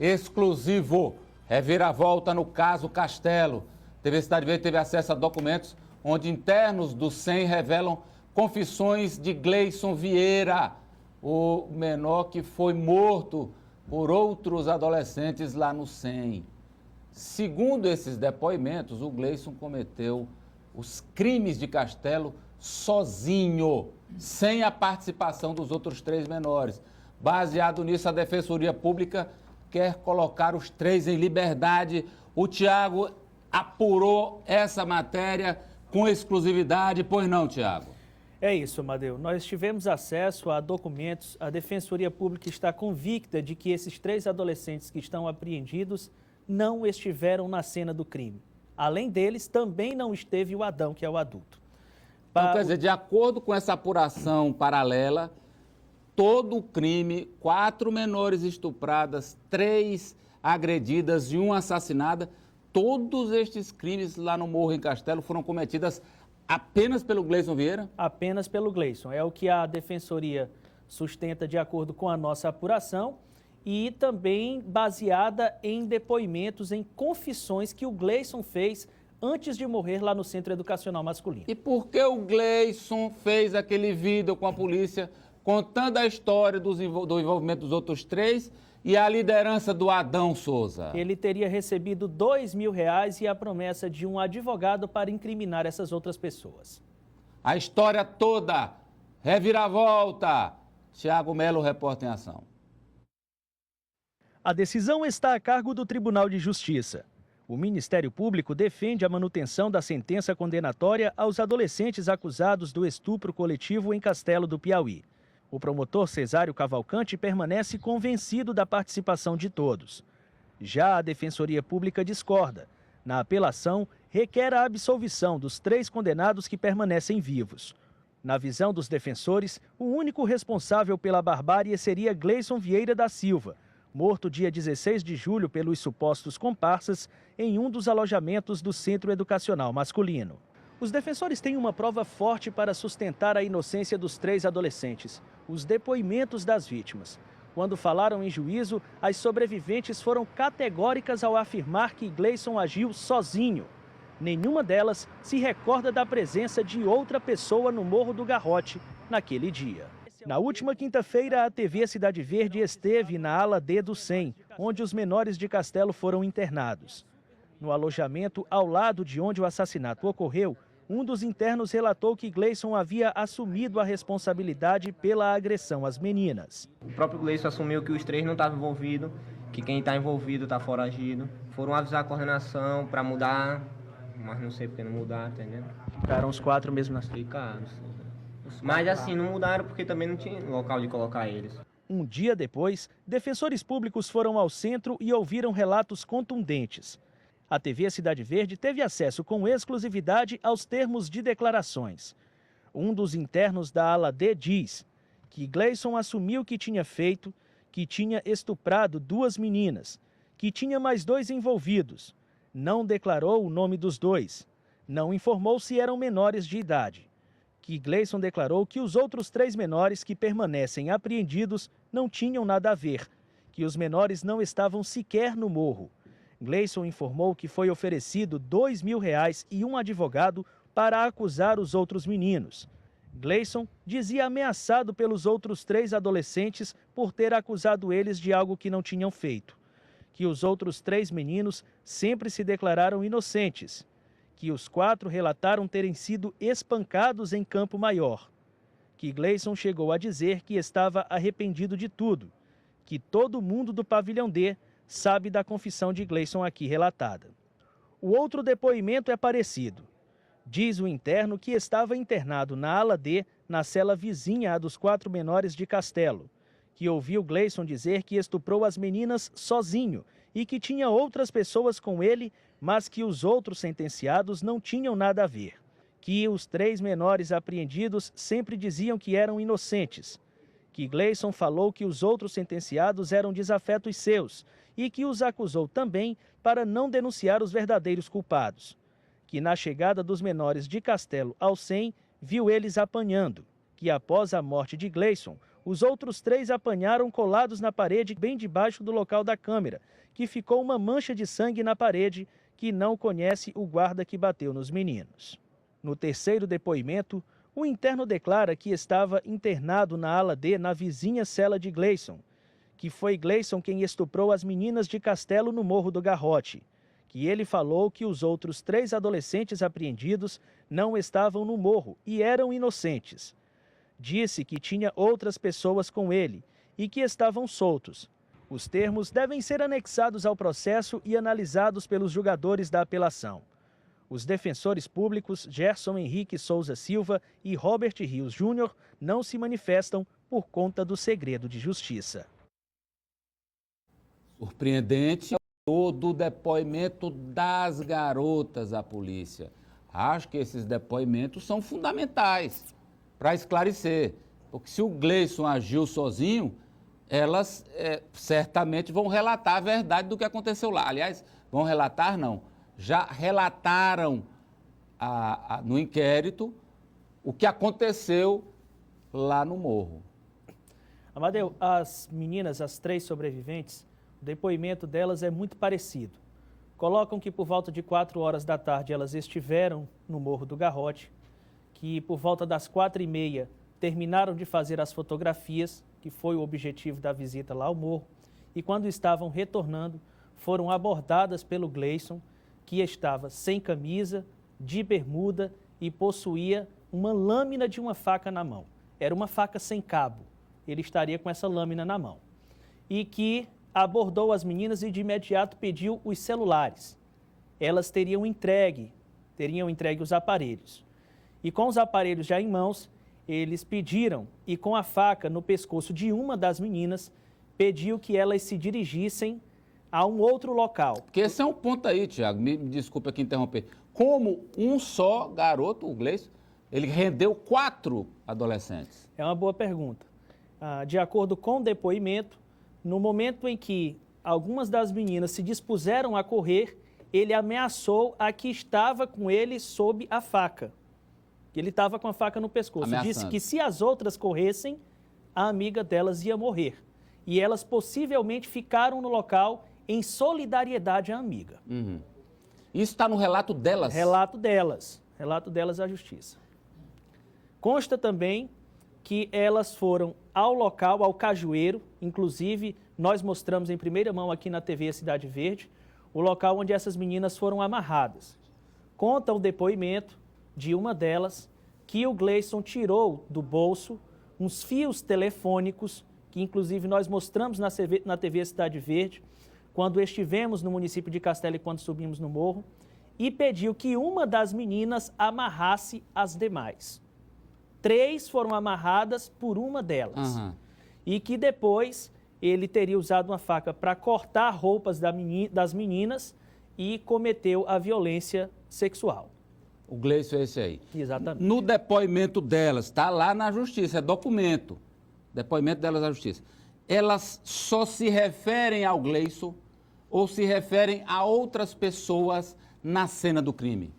exclusivo. Reviravolta no caso Castelo. TV Cidade Verde teve acesso a documentos onde internos do SEM revelam confissões de Gleison Vieira, o menor que foi morto por outros adolescentes lá no SEM. Segundo esses depoimentos, o Gleison cometeu os crimes de Castelo sozinho, sem a participação dos outros 3 menores. Baseado nisso, a Defensoria Pública quer colocar os 3 em liberdade. O Tiago apurou essa matéria com exclusividade, pois não, Tiago? É isso, Amadeu. Nós tivemos acesso a documentos. A Defensoria Pública está convicta de que esses 3 adolescentes que estão apreendidos não estiveram na cena do crime. Além deles, também não esteve o Adão, que é o adulto. Então, quer dizer, de acordo com essa apuração paralela, todo o crime, 4 menores estupradas, 3 agredidas e 1 assassinada, todos estes crimes lá no Morro em Castelo foram cometidas apenas pelo Gleison Vieira? Apenas pelo Gleison. É o que a Defensoria sustenta de acordo com a nossa apuração e também baseada em depoimentos, em confissões que o Gleison fez antes de morrer lá no Centro Educacional Masculino. E por que o Gleison fez aquele vídeo com a polícia contando a história do envolvimento dos outros 3 e a liderança do Adão Souza? Ele teria recebido R$2.000 e a promessa de um advogado para incriminar essas outras pessoas. A história toda, reviravolta. Thiago Melo, repórter em ação. A decisão está a cargo do Tribunal de Justiça. O Ministério Público defende a manutenção da sentença condenatória aos adolescentes acusados do estupro coletivo em Castelo do Piauí. O promotor Cesário Cavalcante permanece convencido da participação de todos. Já a Defensoria Pública discorda. Na apelação, requer a absolvição dos 3 condenados que permanecem vivos. Na visão dos defensores, o único responsável pela barbárie seria Gleison Vieira da Silva, morto dia 16 de julho pelos supostos comparsas em um dos alojamentos do Centro Educacional Masculino. Os defensores têm uma prova forte para sustentar a inocência dos 3 adolescentes, os depoimentos das vítimas. Quando falaram em juízo, as sobreviventes foram categóricas ao afirmar que Gleison agiu sozinho. Nenhuma delas se recorda da presença de outra pessoa no Morro do Garrote naquele dia. Na última quinta-feira, a TV Cidade Verde esteve na ala D do SEM, onde os menores de Castelo foram internados. No alojamento ao lado de onde o assassinato ocorreu, um dos internos relatou que Gleison havia assumido a responsabilidade pela agressão às meninas. O próprio Gleison assumiu que os 3 não estavam envolvidos, que quem está envolvido está foragido. Foram avisar a coordenação para mudar, mas não sei porque não mudaram, entendeu? Ficaram os 4 mesmo assim. Ficaram. Mas assim, não mudaram porque também não tinha local de colocar eles. Um dia depois, defensores públicos foram ao centro e ouviram relatos contundentes. A TV Cidade Verde teve acesso com exclusividade aos termos de declarações. Um dos internos da ala D diz que Gleison assumiu que tinha feito, que tinha estuprado 2 meninas, que tinha mais 2 envolvidos. Não declarou o nome dos 2. Não informou se eram menores de idade. Que Gleison declarou que os outros 3 menores que permanecem apreendidos não tinham nada a ver, que os menores não estavam sequer no morro. Gleison informou que foi oferecido R$2.000 e um advogado para acusar os outros meninos. Gleison dizia ameaçado pelos outros 3 adolescentes por ter acusado eles de algo que não tinham feito. Que os outros 3 meninos sempre se declararam inocentes. Que os 4 relataram terem sido espancados em Campo Maior. Que Gleison chegou a dizer que estava arrependido de tudo. Que todo mundo do pavilhão D sabe da confissão de Gleison aqui relatada. O outro depoimento é parecido. Diz o interno que estava internado na ala D, na cela vizinha à dos 4 menores de Castelo, que ouviu Gleison dizer que estuprou as meninas sozinho e que tinha outras pessoas com ele, mas que os outros sentenciados não tinham nada a ver. Que os 3 menores apreendidos sempre diziam que eram inocentes. Que Gleison falou que os outros sentenciados eram desafetos seus e que os acusou também para não denunciar os verdadeiros culpados. Que na chegada dos menores de Castelo ao SEM, viu eles apanhando. Que após a morte de Gleison, Os outros 3 apanharam colados na parede bem debaixo do local da câmera, que ficou uma mancha de sangue na parede que não conhece o guarda que bateu nos meninos. No terceiro depoimento, o interno declara que estava internado na ala D na vizinha cela de Gleison, que foi Gleison quem estuprou as meninas de Castelo no Morro do Garrote, que ele falou que os outros 3 adolescentes apreendidos não estavam no morro e eram inocentes. Disse que tinha outras pessoas com ele e que estavam soltos. Os termos devem ser anexados ao processo e analisados pelos julgadores da apelação. Os defensores públicos Gerson Henrique Souza Silva e Robert Rios Júnior não se manifestam por conta do segredo de justiça. Surpreendente todo o depoimento das garotas à polícia. Acho que esses depoimentos são fundamentais para esclarecer, porque se o Gleison agiu sozinho, elas certamente vão relatar a verdade do que aconteceu lá. Aliás, vão relatar não, já relataram no inquérito o que aconteceu lá no morro. Amadeu, as meninas, as 3 sobreviventes, o depoimento delas é muito parecido. Colocam que por volta de 4 horas da tarde elas estiveram no Morro do Garrote, que por volta das 4h30 terminaram de fazer as fotografias, que foi o objetivo da visita lá ao morro, e quando estavam retornando, foram abordadas pelo Gleison, que estava sem camisa, de bermuda e possuía uma lâmina de uma faca na mão. Era uma faca sem cabo, ele estaria com essa lâmina na mão. E que abordou as meninas e de imediato pediu os celulares. Elas teriam entregue os aparelhos. E com os aparelhos já em mãos, eles pediram, e com a faca no pescoço de uma das meninas, pediu que elas se dirigissem a um outro local. Porque esse é um ponto aí, Tiago, me desculpa aqui interromper. Como um só garoto, o Gleison, ele rendeu 4 adolescentes? É uma boa pergunta. De acordo com o depoimento, no momento em que algumas das meninas se dispuseram a correr, ele ameaçou a que estava com ele sob a faca. Ele estava com a faca no pescoço. Ameaçando. Disse que se as outras corressem, a amiga delas ia morrer. E elas possivelmente ficaram no local em solidariedade à amiga. Uhum. Isso está no relato delas? Relato delas à justiça. Consta também que elas foram ao local, ao cajueiro, inclusive nós mostramos em primeira mão aqui na TV Cidade Verde, o local onde essas meninas foram amarradas. Conta o depoimento de uma delas que o Gleison tirou do bolso uns fios telefônicos, que inclusive nós mostramos na TV Cidade Verde, quando estivemos no município de Castelo e quando subimos no morro, e pediu que uma das meninas amarrasse as demais. 3 foram amarradas por uma delas. Uhum. E que depois ele teria usado uma faca para cortar roupas das meninas e cometeu a violência sexual. O Gleison é esse aí. Exatamente. No depoimento delas, está lá na justiça, é documento. Depoimento delas na justiça. Elas só se referem ao Gleison ou se referem a outras pessoas na cena do crime?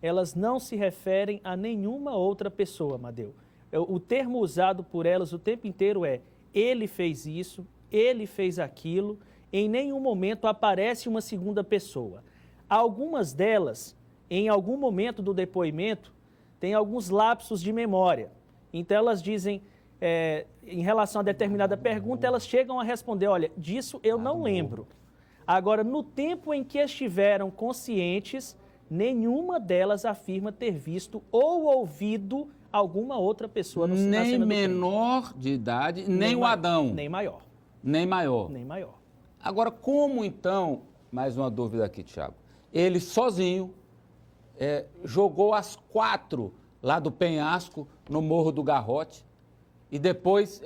Elas não se referem a nenhuma outra pessoa, Amadeu. O termo usado por elas o tempo inteiro é ele fez isso, ele fez aquilo, em nenhum momento aparece uma segunda pessoa. Algumas delas, em algum momento do depoimento, têm alguns lapsos de memória. Então elas dizem, em relação a determinada pergunta, elas chegam a responder, olha, disso eu não lembro. Agora, no tempo em que estiveram conscientes, nenhuma delas afirma ter visto ou ouvido alguma outra pessoa na cena do crime. Nem menor de idade, nem o Adão. Nem maior. Nem maior. Nem maior. Agora, como então, mais uma dúvida aqui, Tiago, ele sozinho jogou as 4 lá do penhasco, no Morro do Garrote, e depois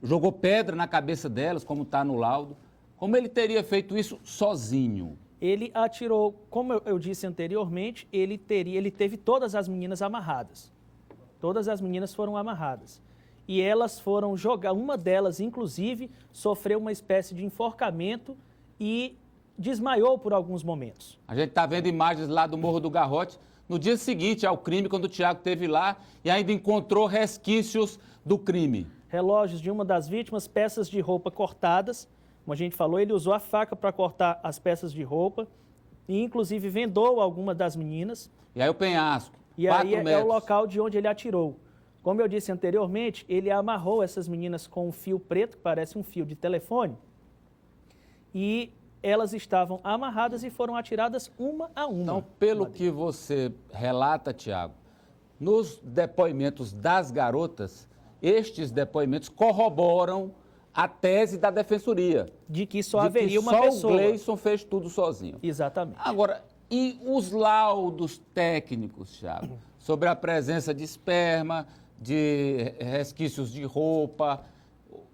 jogou pedra na cabeça delas, como está no laudo. Como ele teria feito isso sozinho? Ele atirou, como eu disse anteriormente, ele teve todas as meninas amarradas. Todas as meninas foram amarradas. E elas foram jogar, uma delas, inclusive, sofreu uma espécie de enforcamento e desmaiou por alguns momentos. A gente está vendo imagens lá do Morro do Garrote, no dia seguinte ao crime, quando o Tiago esteve lá e ainda encontrou resquícios do crime. relógios de uma das vítimas, peças de roupa cortadas. Como a gente falou, ele usou a faca para cortar as peças de roupa e, inclusive, vendou alguma das meninas. E aí o penhasco, E 4 aí é metros. o local de onde ele atirou. Como eu disse anteriormente, ele amarrou essas meninas com um fio preto, que parece um fio de telefone, e elas estavam amarradas e foram atiradas uma a uma. Então, pelo que você relata, Tiago, nos depoimentos das garotas, estes depoimentos corroboram a tese da defensoria. De que só de haveria que uma pessoa. o Gleison fez tudo sozinho. Exatamente. Agora, e os laudos técnicos, Thiago, sobre a presença de esperma, de resquícios de roupa,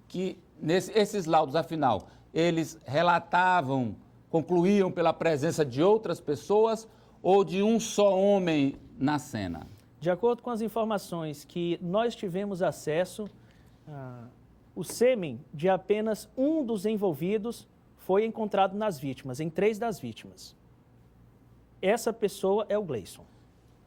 que esses laudos, afinal, eles relatavam, concluíam pela presença de outras pessoas ou de um só homem na cena? De acordo com as informações que nós tivemos acesso, o sêmen de apenas um dos envolvidos foi encontrado nas vítimas, em 3 das vítimas. Essa pessoa é o Gleison.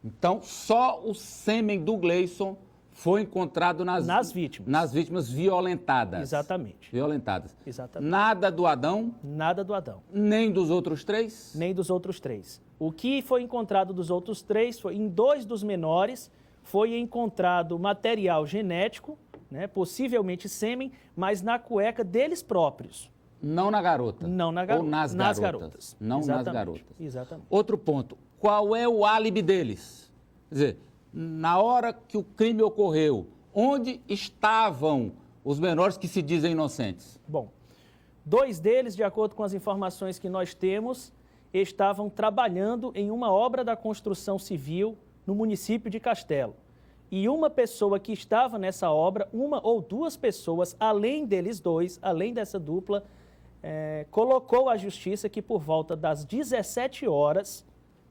Então, só o sêmen do Gleison foi encontrado Nas vítimas. Nas vítimas violentadas. Exatamente. Violentadas. Exatamente. Nada do Adão, Nada do Adão, nem dos outros 3? nem dos outros 3. O que foi encontrado dos outros 3 foi, em 2 dos menores, foi encontrado material genético, né, possivelmente sêmen, mas na cueca deles próprios. Não na garota. Não na Ou garota. nas garotas. Não Exatamente. nas garotas. Exatamente. Outro ponto. Qual é o álibi deles? Quer dizer, na hora que o crime ocorreu, onde estavam os menores que se dizem inocentes? Bom, 2 deles, de acordo com as informações que nós temos, estavam trabalhando em uma obra da construção civil no município de Castelo. E uma pessoa que estava nessa obra, uma ou 2 pessoas, além deles 2, além dessa dupla, colocou à justiça que por volta das 17 horas,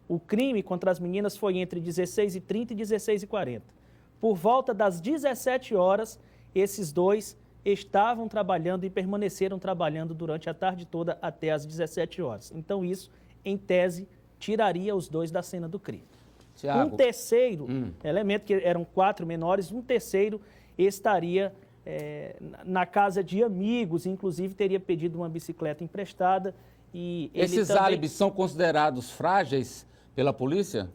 o crime contra as meninas foi entre 16h30 e 16h40. Por volta das 17 horas, esses 2 estavam trabalhando e permaneceram trabalhando durante a tarde toda até as 17 horas. Então isso, em tese, tiraria os 2 da cena do crime. Tiago, Um terceiro elemento, que eram 4 menores, um terceiro estaria na casa de amigos, inclusive teria pedido uma bicicleta emprestada. E esses também, álibis são considerados frágeis pela polícia?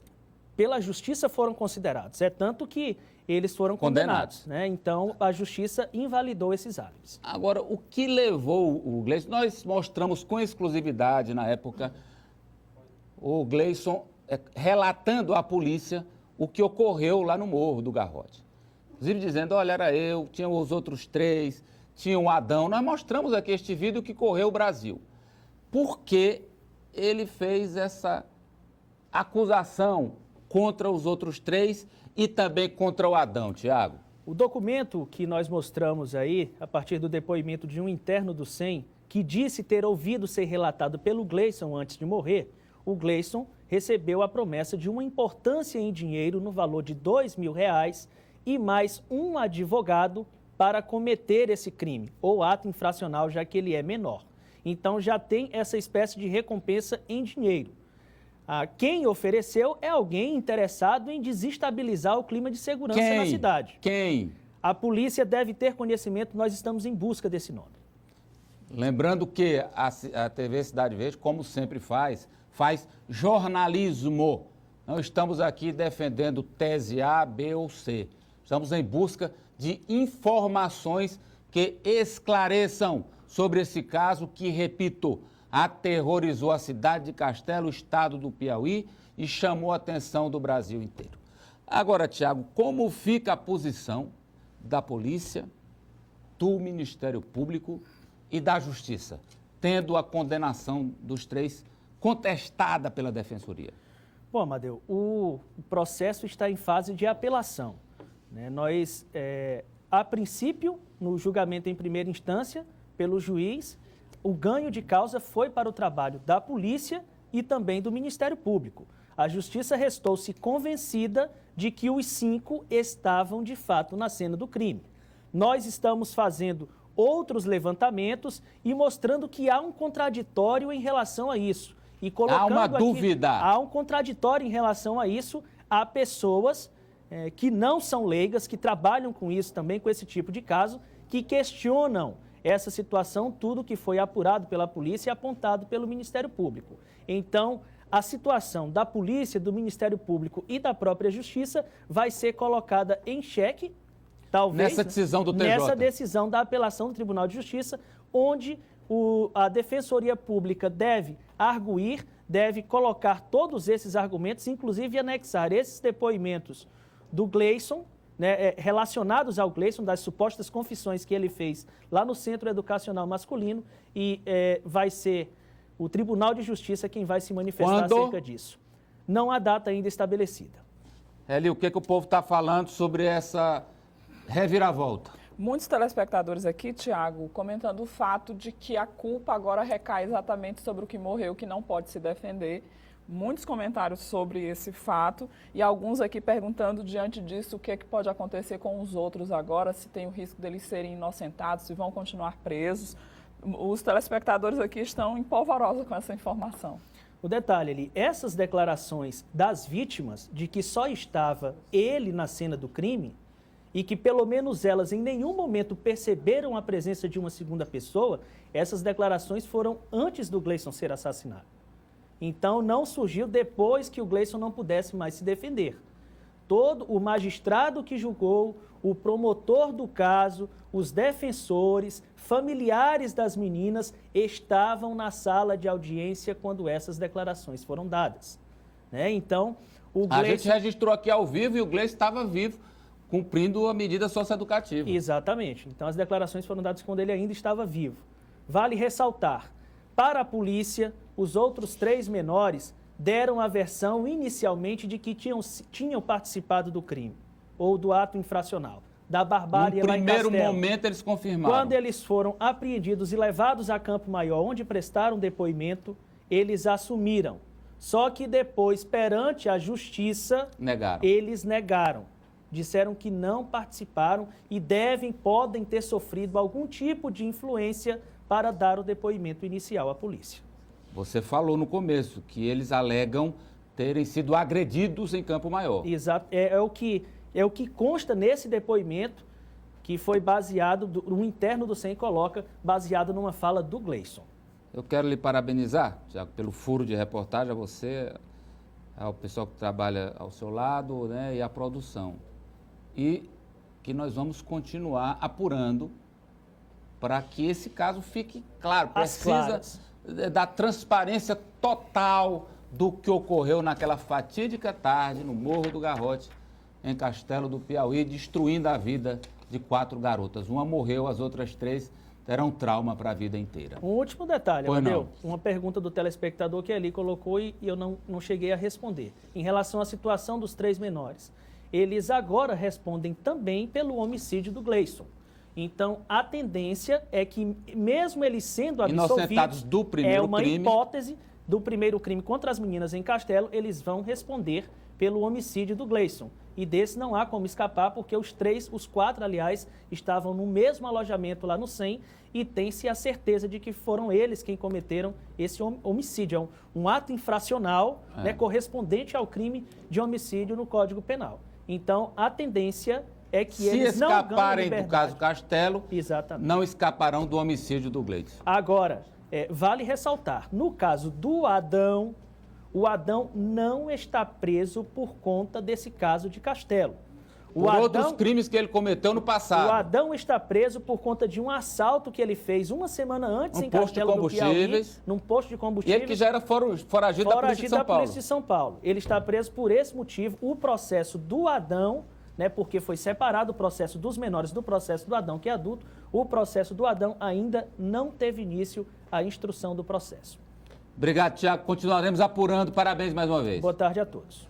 pela justiça foram considerados. É tanto que eles foram condenados, né? Então, a justiça invalidou esses álibis. Agora, o que levou o Gleison? Nós mostramos com exclusividade, na época, o Gleison relatando à polícia o que ocorreu lá no Morro do Garrote. Inclusive dizendo, olha, era eu, tinha os outros 3, tinha o Adão. Nós mostramos aqui este vídeo que correu o Brasil. Por que ele fez essa acusação contra os outros 3 e também contra o Adão, Tiago? O documento que nós mostramos aí, a partir do depoimento de um interno do SEM, que disse ter ouvido ser relatado pelo Gleison antes de morrer, o Gleison recebeu a promessa de uma importância em dinheiro no valor de R$2.000 e mais um advogado para cometer esse crime, ou ato infracional, já que ele é menor. Então já tem essa espécie de recompensa em dinheiro. Quem ofereceu é alguém interessado em desestabilizar o clima de segurança na cidade. Quem? A polícia deve ter conhecimento, nós estamos em busca desse nome. Lembrando que a TV Cidade Verde, como sempre faz jornalismo. Não estamos aqui defendendo tese A, B ou C. Estamos em busca de informações que esclareçam sobre esse caso que, repito, aterrorizou a cidade de Castelo, o estado do Piauí e chamou a atenção do Brasil inteiro. Agora, Tiago, como fica a posição da polícia, do Ministério Público e da Justiça, tendo a condenação dos 3 contestada pela Defensoria? Bom, Amadeu, o processo está em fase de apelação, né? Nós, a princípio, no julgamento em primeira instância, pelo juiz, o ganho de causa foi para o trabalho da polícia e também do Ministério Público. A Justiça restou-se convencida de que os 5 estavam, de fato, na cena do crime. Nós estamos fazendo outros levantamentos e mostrando que há um contraditório em relação a isso. E colocando há uma dúvida. Há um contraditório em relação a isso. Há pessoas que não são leigas, que trabalham com isso também, com esse tipo de caso, que questionam essa situação, tudo que foi apurado pela polícia e apontado pelo Ministério Público. Então, a situação da polícia, do Ministério Público e da própria Justiça vai ser colocada em xeque, talvez, nessa decisão do TJ. Nessa decisão da apelação do Tribunal de Justiça, onde a Defensoria Pública deve arguir, deve colocar todos esses argumentos, inclusive anexar esses depoimentos do Gleison, né, relacionados ao Gleison, das supostas confissões que ele fez lá no Centro Educacional Masculino, e vai ser o Tribunal de Justiça quem vai se manifestar acerca disso. Não há data ainda estabelecida. Eli, o que o povo está falando sobre essa reviravolta? Muitos telespectadores aqui, Tiago, comentando o fato de que a culpa agora recai exatamente sobre o que morreu, que não pode se defender. Muitos comentários sobre esse fato e alguns aqui perguntando diante disso o que é que pode acontecer com os outros agora, se tem o risco deles serem inocentados, se vão continuar presos. Os telespectadores aqui estão em polvorosa com essa informação. O detalhe ali, essas declarações das vítimas de que só estava ele na cena do crime e que pelo menos elas em nenhum momento perceberam a presença de uma segunda pessoa, essas declarações foram antes do Gleison ser assassinado. Então não surgiu depois que o Gleison não pudesse mais se defender. Todo o magistrado que julgou, o promotor do caso, os defensores, familiares das meninas estavam na sala de audiência quando essas declarações foram dadas. Né? Então, o Gleison... A gente registrou aqui ao vivo e o Gleison estava vivo, cumprindo a medida socioeducativa. Exatamente. Então, as declarações foram dadas quando ele ainda estava vivo. Vale ressaltar, para a polícia, os outros 3 menores deram a versão inicialmente de que tinham participado do crime ou do ato infracional, da barbárie lá em Castelo. No primeiro momento eles confirmaram. Quando eles foram apreendidos e levados a Campo Maior, onde prestaram depoimento, eles assumiram. Só que depois, perante a justiça, eles negaram. Disseram que não participaram e podem ter sofrido algum tipo de influência para dar o depoimento inicial à polícia. Você falou no começo que eles alegam terem sido agredidos em Campo Maior. Exato. É o que consta nesse depoimento, que foi baseado, o interno do SEM coloca, baseado numa fala do Gleison. Eu quero lhe parabenizar, Tiago, pelo furo de reportagem, a você, ao pessoal que trabalha ao seu lado, né, e a produção. E que nós vamos continuar apurando para que esse caso fique claro. Precisa da transparência total do que ocorreu naquela fatídica tarde no Morro do Garrote, em Castelo do Piauí, destruindo a vida de 4 garotas. Uma morreu, as outras 3 terão trauma para a vida inteira. Um último detalhe, Amadeu, uma pergunta do telespectador que ali colocou e eu não cheguei a responder. Em relação à situação dos 3 menores, eles agora respondem também pelo homicídio do Gleison. Então, a tendência é que, mesmo eles sendo absolvidos, do primeiro crime, hipótese do primeiro crime contra as meninas em Castelo, eles vão responder pelo homicídio do Gleison. E desse não há como escapar, porque os 4, aliás, estavam no mesmo alojamento lá no SEM e tem-se a certeza de que foram eles quem cometeram esse homicídio. É um ato infracional, né, correspondente ao crime de homicídio no Código Penal. Então, a tendência é que eles não ganhem liberdade. Se escaparem do caso Castelo, exatamente, não escaparão do homicídio do Gleison. Agora, vale ressaltar, no caso do Adão, o Adão não está preso por conta desse caso de Castelo. Outros crimes que ele cometeu no passado. O Adão está preso por conta de um assalto que ele fez uma semana antes em Castelo do Piauí, num posto de combustíveis. E ele que já era foragido da Polícia de São Paulo. Ele está preso por esse motivo. O processo do Adão, né, porque foi separado o processo dos menores do processo do Adão, que é adulto, o processo do Adão ainda não teve início a instrução do processo. Obrigado, Tiago. Continuaremos apurando. Parabéns mais uma vez. Boa tarde a todos.